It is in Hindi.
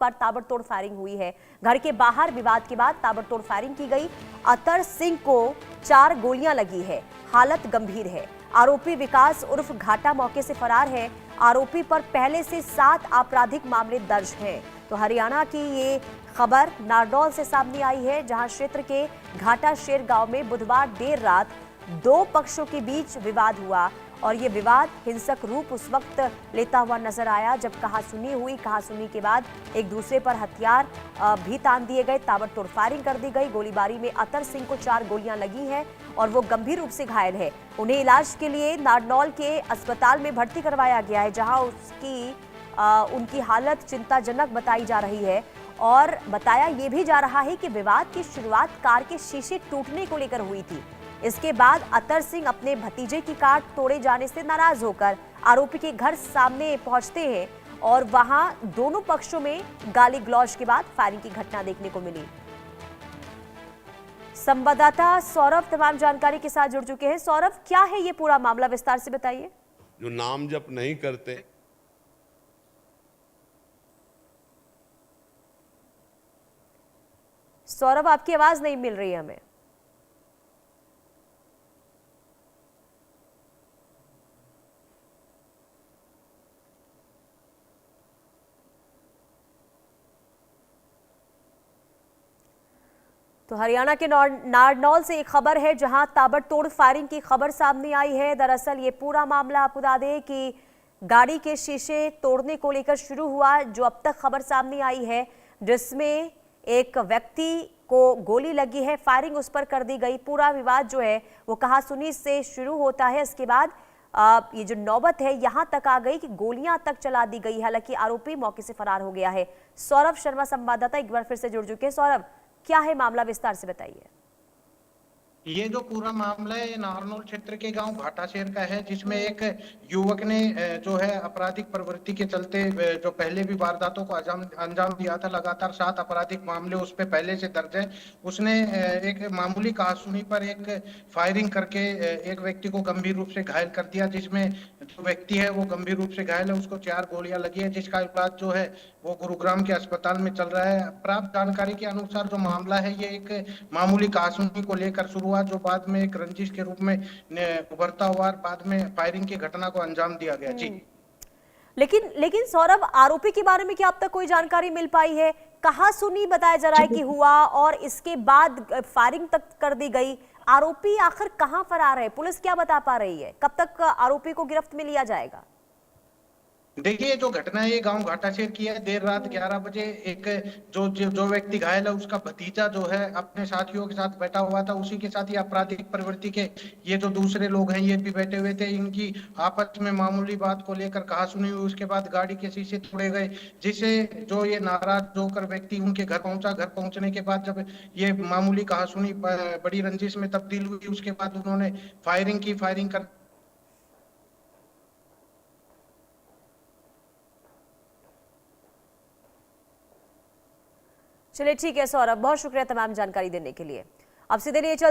पर ताबड़तोड़ फायरिंग हुई है। घर के बाहर विवाद के बाद ताबड़तोड़ फायरिंग की गई। अतर सिंह को 4 गोलियां लगी है, हालत गंभीर है। आरोपी विकास उर्फ घाटा मौके से फरार है। आरोपी पर पहले से 7 आपराधिक मामले दर्ज हैं। तो हरियाणा की ये खबर नारनौल से सामने आई है, जहां क्षेत्र के घाटा शेर गांव में बुधवार देर रात 2 पक्षों के बीच विवाद हुआ और ये विवाद हिंसक रूप उस वक्त लेता हुआ नजर आया जब कहासुनी हुई। कहासुनी के बाद एक दूसरे पर हथियार भी तान दिए गए, ताबड़तोड़ फायरिंग कर दी गई। गोलीबारी में अतर सिंह को 4 गोलियां लगी हैं और वो गंभीर रूप से घायल है। उन्हें इलाज के लिए नारनौल के अस्पताल में भर्ती करवाया गया है, जहां उनकी हालत चिंताजनक बताई जा रही है। और बताया ये भी जा रहा है कि विवाद की शुरुआत कार के शीशे टूटने को लेकर हुई थी। इसके बाद अतर सिंह अपने भतीजे की कार तोड़े जाने से नाराज होकर आरोपी के घर सामने पहुंचते हैं और वहां दोनों पक्षों में गाली गलौज के बाद फायरिंग की घटना देखने को मिली। संवाददाता सौरभ तमाम जानकारी के साथ जुड़ चुके हैं। सौरभ, क्या है ये पूरा मामला, विस्तार से बताइए। जो नाम जप नहीं करते, सौरभ आपकी आवाज नहीं मिल रही है हमें। तो हरियाणा के नारनौल से एक खबर है, जहां ताबड़तोड़ फायरिंग की खबर सामने आई है। दरअसल ये पूरा मामला आपको बता दें कि गाड़ी के शीशे तोड़ने को लेकर शुरू हुआ, जो अब तक खबर सामने आई है, जिसमें एक व्यक्ति को गोली लगी है, फायरिंग उस पर कर दी गई। पूरा विवाद जो है वो कहासुनी से शुरू होता है। इसके बाद ये जो नौबत है यहां तक आ गई कि गोलियां तक चला दी गई। हालांकि आरोपी मौके से फरार हो गया है। सौरभ शर्मा संवाददाता एक बार फिर से जुड़ चुके हैं। सौरभ, क्या है मामला, विस्तार से बताइए। ये जो पूरा मामला है, ये नारनौल क्षेत्र के गांव घाटाशेर का है, जिसमें एक युवक ने जो है आपराधिक प्रवृत्ति के चलते जो पहले भी वारदातों को अंजाम दिया था। लगातार 7 आपराधिक मामले उस पे पहले से दर्ज है। उसने एक मामूली कहासुनी पर एक फायरिंग करके एक व्यक्ति को गंभीर रूप से घायल कर दिया, जिसमें जो व्यक्ति है वो गंभीर रूप से घायल है। उसको 4 गोलियां लगी है, जिसका इलाज जो है वो गुरुग्राम के अस्पताल में चल रहा है। प्राप्त जानकारी के अनुसार जो मामला है, ये एक मामूली कहासुनी को लेकर शुरू हुआ, जो बाद में एक रंजिश के रूप में उभरता हुआ बाद में फायरिंग की घटना को अंजाम दिया गया। जी, लेकिन सौरभ, आरोपी के बारे में क्या अब तक कोई जानकारी मिल पाई है? कहासुनी बताया जा रहा है कि हुआ और इसके बाद फायरिंग तक कर दी गई। आरोपी आखिर कहां फरार है? पुलिस क्या बता पा रही है? कब तक आरोपी को गिरफ्त में लिया जाएगा? देखिए, जो घटना है ये गांव घाटाशेर की है। देर रात 11 बजे एक जो व्यक्ति घायल है, उसका भतीजा जो है अपने साथियों के साथ बैठा हुआ था। उसी के साथ ही आपराधिक प्रवृत्ति के ये जो दूसरे लोग हैं ये भी बैठे हुए थे। इनकी आपस में मामूली बात को लेकर कहासुनी हुई। उसके बाद गाड़ी के शीशे तोड़े गए, जिसे जो ये नाराज होकर व्यक्ति उनके घर पहुंचा। घर पहुंचने के बाद जब ये मामूली कहासुनी बड़ी रंजिश में तब्दील हुई, उसके बाद उन्होंने फायरिंग की। फायरिंग कर चलिए ठीक है सौरभ, बहुत शुक्रिया तमाम जानकारी देने के लिए। अब सीधे लिए चलते